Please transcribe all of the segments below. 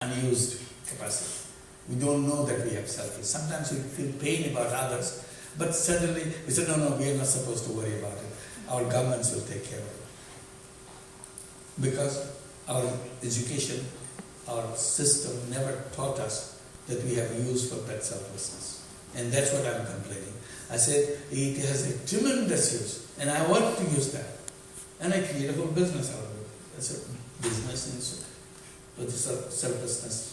unused capacity. We don't know that we have selfish. Sometimes we feel pain about others, but suddenly we say, no, we are not supposed to worry about it. Our governments will take care of it. Because our education, our system never taught us that we have use for that selflessness. And that's what I'm complaining. I said, it has a tremendous use, and I want to use that. And I create a whole business out of it. It's a business with selflessness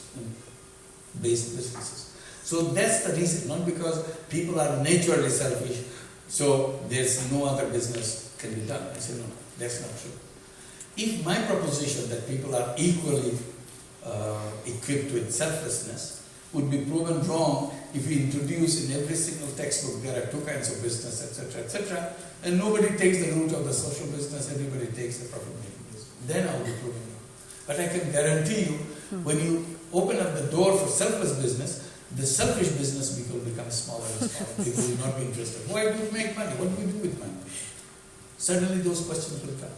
based businesses. So that's the reason, not because people are naturally selfish, so there's no other business can be done. I say, no, that's not true. If my proposition that people are equally equipped with selflessness would be proven wrong if we introduce in every single textbook there are two kinds of business, etc., and nobody takes the route of the social business, everybody takes the profit-making business. Then I will be proven wrong. But I can guarantee you, when you open up the door for selfless business, the selfish business will become smaller and smaller. People will not be interested. Why do we make money? What do we do with money? Suddenly those questions will come.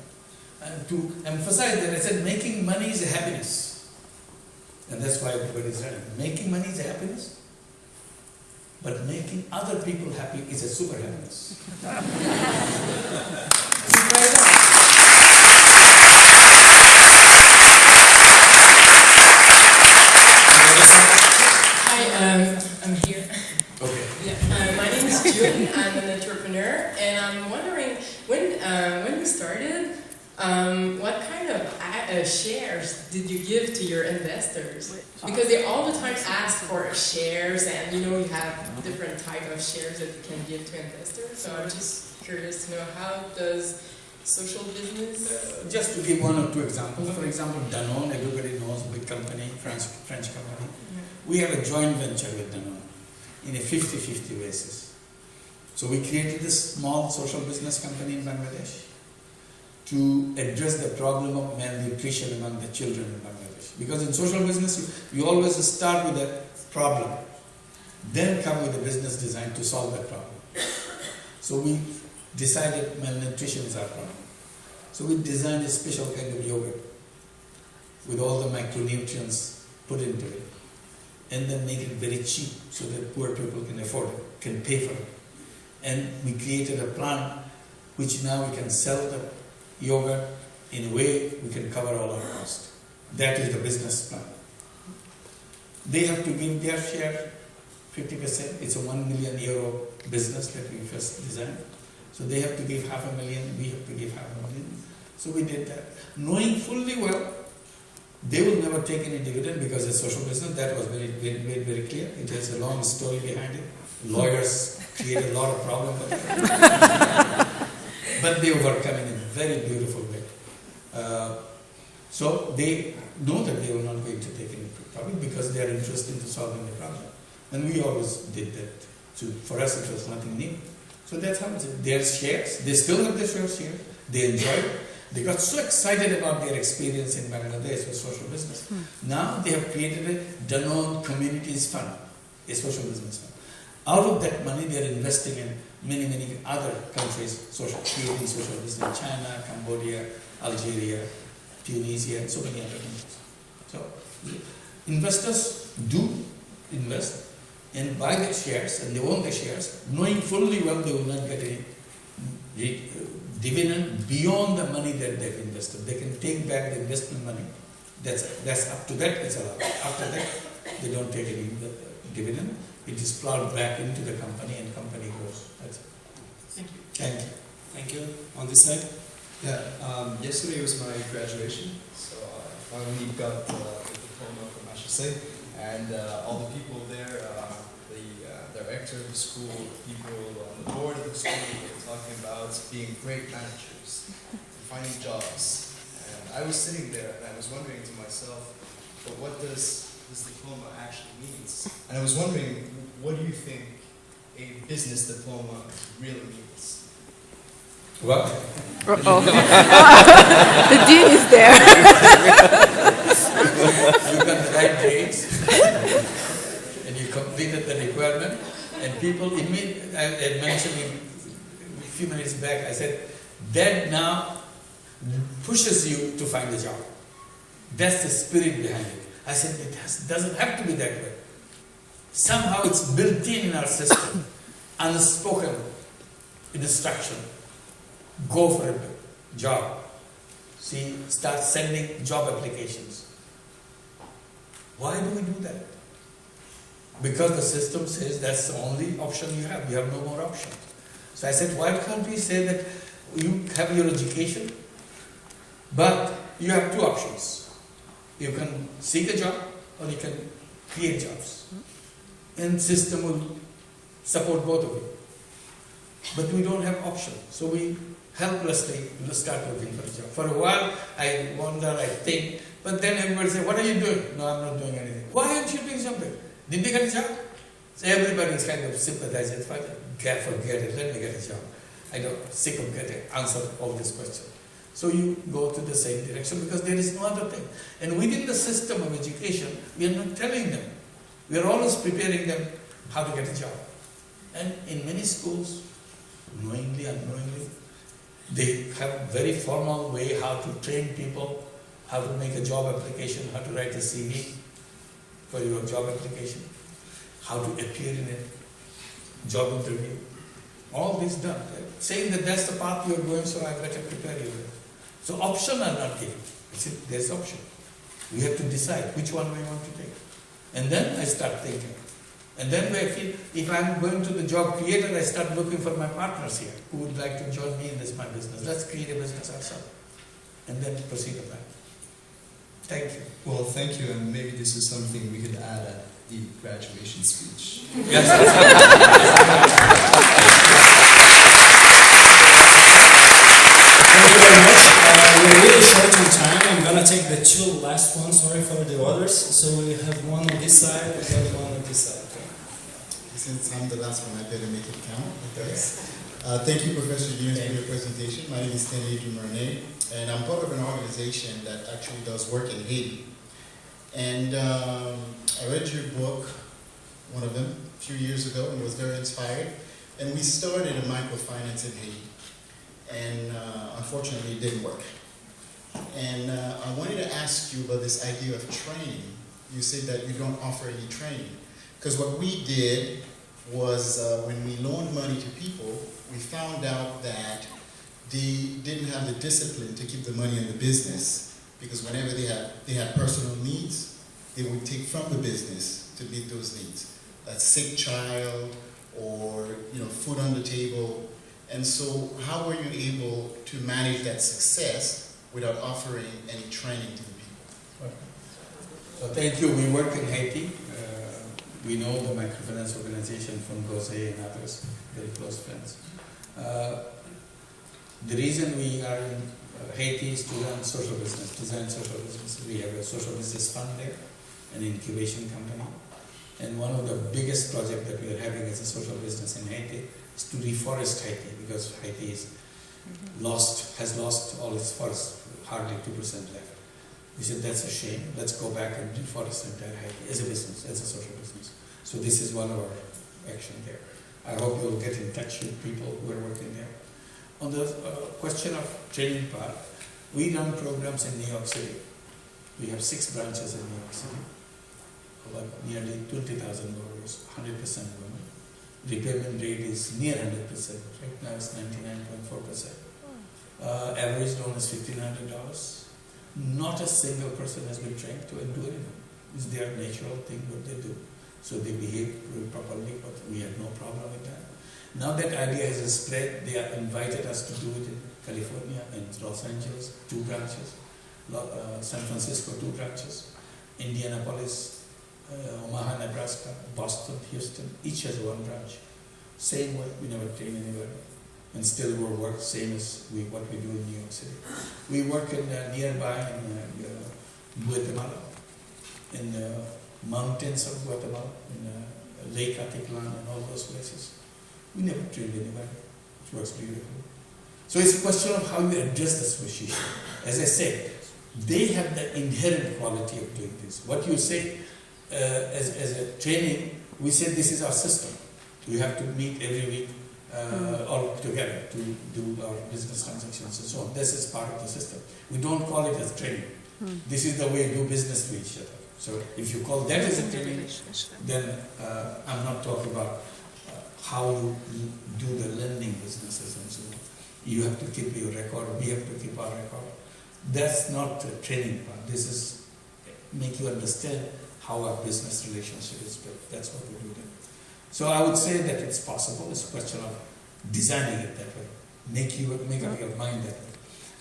And to emphasize that, I said making money is a happiness. And that's why everybody is running. Making money is a happiness, but making other people happy is a super happiness. I'm here. Okay. Yeah. My name is June. I'm an entrepreneur, and I'm wondering when you started, what kind of shares did you give to your investors? Because they all the time ask for shares, and you have different type of shares that you can give to investors. So I'm just curious to know, how does social business? Just to give one or two examples. For example, Danone, everybody knows, big company, French company. We have a joint venture with Danone in a 50-50 basis. So we created this small social business company in Bangladesh to address the problem of malnutrition among the children in Bangladesh. Because in social business, you always start with a problem, then come with a business design to solve that problem. So we decided malnutrition is our problem. So we designed a special kind of yogurt with all the micronutrients put into it, and then make it very cheap so that poor people can afford it, can pay for it. And we created a plant which now we can sell the yogurt in a way we can cover all our costs. That is the business plan. They have to give their share 50%. It's a €1 million business that we first designed. So they have to give $500,000, we have to give $500,000. So we did that, knowing fully well they will never take any dividend because it's social business. That was very clear. It has a long story behind it. Lawyers create a lot of problems for them. But they overcome it in a very beautiful way. So they know that they were not going to take any profit because they are interested in solving the problem. And we always did that. So for us it was nothing new. So that's how it's their shares. They still have their shares. They enjoy it. They got so excited about their experience in Bangladesh with social business. Now they have created a Danone Communities Fund, a social business fund. Out of that money they are investing in many other countries, creating social business, China, Cambodia, Algeria, Tunisia, and so many other countries. So investors do invest and buy the shares, and they own the shares, knowing fully well they will not get any dividend beyond the money that they've invested. They can take back the investment money. That's up to that, it's allowed. After that, they don't take any dividend. It is plowed back into the company and company grows. That's it. Thank you. Thank you. Thank you. On this side? Yeah, yesterday was my graduation, so I finally got the diploma from HEC, and all the people there, the director of the school, people on the board of the school, were talking about being great managers, finding jobs. And I was sitting there and I was wondering to myself, but what does this diploma actually means? And I was wondering, what do you think a business diploma really means? Well, the dean is there. You got the right grades and you completed the requirement, and people immediately, I mentioned a few minutes back, I said, that now pushes you to find a job. That's the spirit behind it. I said, it doesn't have to be that way. Somehow it's built in our system, unspoken instruction. Go for a job. See, start sending job applications. Why do we do that? Because the system says that's the only option you have. You have no more options. So I said, why can't we say that you have your education, but you have two options. You can seek a job or you can create jobs. And system will support both of you. But we don't have options. So we helplessly start looking for a job. For a while, I wonder, I think, but then everybody says, what are you doing? No, I'm not doing anything. Why aren't you doing something? Did they get a job? So everybody's kind of sympathizing, forget it, let me get a job. I don't sick of getting answer all these questions. So you go to the same direction because there is no other thing. And within the system of education, we are not telling them. We are always preparing them how to get a job. And in many schools, knowingly, unknowingly, they have very formal way how to train people, how to make a job application, how to write a CV for your job application, how to appear in a job interview. All this done. Right? Saying that that's the path you are going, so I better prepare you. So option are not given. There's option. We have to decide which one we want to take. And then I start thinking. And then I feel, if I'm going to the job creator, I start looking for my partners here who would like to join me in this my business. Let's create a business ourselves. And then proceed with that. Thank you. Well, thank you, and maybe this is something we could add at the graduation speech. Yes. Thank you very much. We're really short on time. I'm gonna take the two last ones. Sorry for the others. So we have one on this side and one on this side. Since I'm the last one, I better make it count. Thank you, Professor Yunus, for your presentation. My name is Stanley Dumerne, and I'm part of an organization that actually does work in Haiti. And I read your book, one of them, a few years ago, and was very inspired. And we started a microfinance in Haiti. And unfortunately, it didn't work. And I wanted to ask you about this idea of training. You said that you don't offer any training. Because what we did was when we loaned money to people, we found out that they didn't have the discipline to keep the money in the business, because whenever they had personal needs, they would take from the business to meet those needs. A sick child or food on the table. And so how were you able to manage that success without offering any training to the people? So thank you. We work in Haiti. We know the microfinance organization from Gose and others, very close friends. The reason we are in Haiti is to run social business, design social business. We have a social business fund there, an incubation company. And one of the biggest projects that we are having as a social business in Haiti is to reforest Haiti, because Haiti has lost all its forests, hardly 2% left. We said, that's a shame. Let's go back and reforest entire Haiti as a business, as a social business. So this is one of our action there. I hope you'll get in touch with people who are working there. On the question of training part, we run programs in New York City. We have 6 branches in New York City. About nearly 20,000 borrowers, 100% women. Repayment rate is near 100%. Right now it's 99.4%. Average loan is $1,500. Not a single person has been trained to do anything. It's their natural thing what they do. So they behave properly, but we have no problem with that. Now that idea has spread, they have invited us to do it in California and Los Angeles, 2 branches. San Francisco, 2 branches. Indianapolis, Omaha, Nebraska, Boston, Houston, each has 1 branch. Same way, we never train anybody. And still we work same as what we do in New York City. We work in nearby in Guatemala, in the mountains of Guatemala, in Lake Atitlan and all those places. We never trained anybody. It works beautifully. So it's a question of how you address the association. As I said, they have the inherent quality of doing this. What you say as a training, we said this is our system. We have to meet every week all together to do our business transactions and so on. This is part of the system. We don't call it as training. This is the way we do business with each other. So if you call that as a training, then I'm not talking about how you do the lending businesses and so on. You have to keep your record, we have to keep our record. That's not the training part. This is make you understand how our business relationship is built. That's what we do there. So I would say that it's possible. It's a question of designing it that way. Make up your mind that way.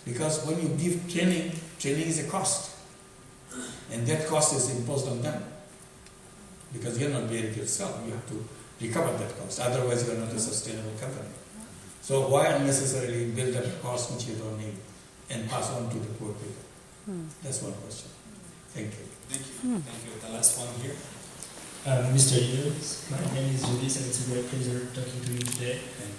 Because when you give training, training is a cost. And that cost is imposed on them. Because you're not bearing it yourself. You have to recover that cost. Otherwise, you're not a sustainable company. So why unnecessarily build up a cost which you don't need and pass on to the poor people? That's one question. Thank you. Thank you. Thank you. The last one here. Mr. Yunus, my name is Judith and it's a great pleasure talking to you today.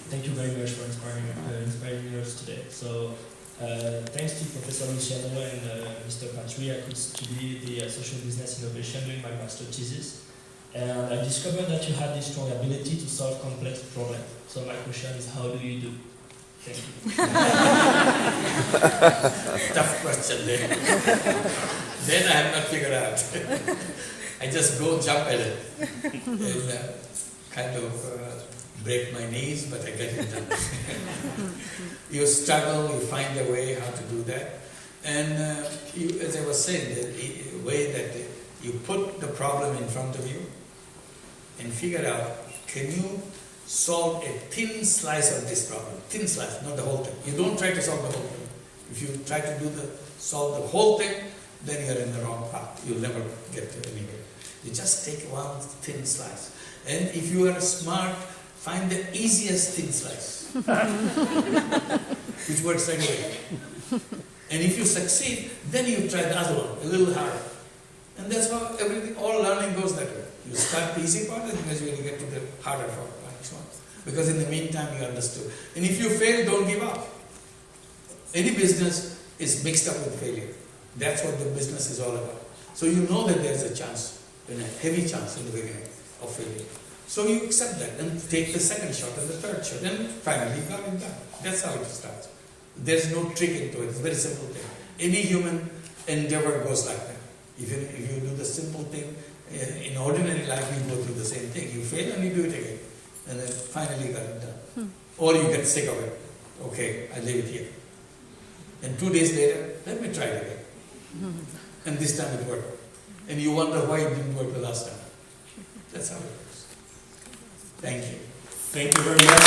Thank you very much for inspiring us today. So, thanks to Professor Luciano and Mr. Patry, I could study the social business innovation during my master thesis. And I discovered that you have this strong ability to solve complex problems. So my question is, how do you do? Thank you. Tough question there. Then I have not figured out. I just go jump at it and kind of break my knees, but I get it done. You struggle, you find a way how to do that. And you, as I was saying, the way that you put the problem in front of you and figure out, can you solve a thin slice of this problem? Thin slice, not the whole thing. You don't try to solve the whole thing. If you try to solve the whole thing, then you're in the wrong path. You'll never get to anywhere. You just take one thin slice. And if you are smart, find the easiest thin slice, which works right away. And if you succeed, then you try the other one, a little harder. And that's how everything, all learning goes that way. You start the easy part and eventually get to the harder part. Because in the meantime you understood. And if you fail, don't give up. Any business is mixed up with failure. That's what the business is all about. So you know that there's a chance, a heavy chance in the beginning of failure. So you accept that and take the second shot and the third shot and finally you got it done. That's how it starts. There's no trick into it. It's a very simple thing. Any human endeavor goes like that. If you do the simple thing, in ordinary life you go through the same thing. You fail and you do it again. And then finally you got it done. Or you get sick of it. Okay, I leave it here. And 2 days later, let me try it again. And this time it worked. And you wonder why it didn't work the last time. That's how it works. Thank you. Thank you very much.